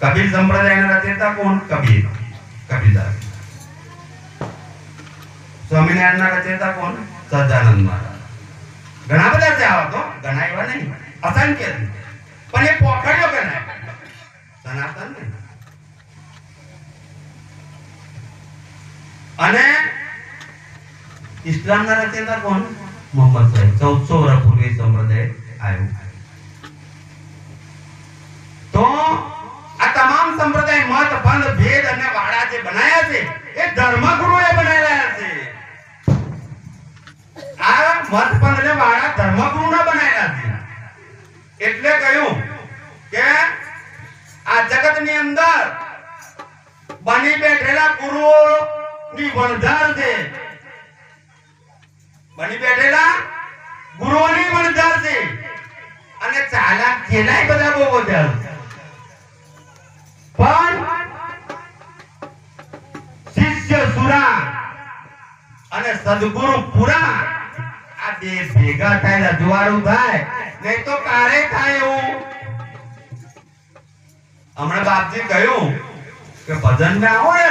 કબીર સંપ્રદાયના રચયિતા કોણ? કબીર, કબીરદાસ. સ્વામિનારાયણના રચયિતા કોણ? સહજાનંદ મહારાજ. ઘણા બધા છે આવા તો, ઘણા એવા નહીં, અસંખ્ય છે. પણ એ પોખડ્યો ગણાય, સનાતન નહીં. અને ઇસ્લામના રચયિતા કોણ? મોહમ્મદ સાહેબ. 1400 વર્ષ પૂર્વે સંપ્રદાય આવ્યું. તો આ તમામ સંપ્રદાય મત બંધ ભેદ અને વાડા જે બનાયા છે એ ધર્મગુરુએ બનાવેલા છે. આ મત બંધ અને વાડા ધર્મગુરુના બનાવેલા છે. એટલે કહ્યું કે આ જગતની અંદર બની બેઠેલા ગુરુઓની વણઝાર છે. બની બેઠેલા ગુરુઓની વણઝાર છે. અને ચાલાક જેનાય બધા બહુ વધારે છે. પણ શિષ્ય સુરા અને સદગુરુ પુરા આ બે ભેગા થાય રજવાડું થાય, નહીં તો કારે થાય એવું. હમણાં બાપજી કહ્યું કે ભજન ગાઓ ને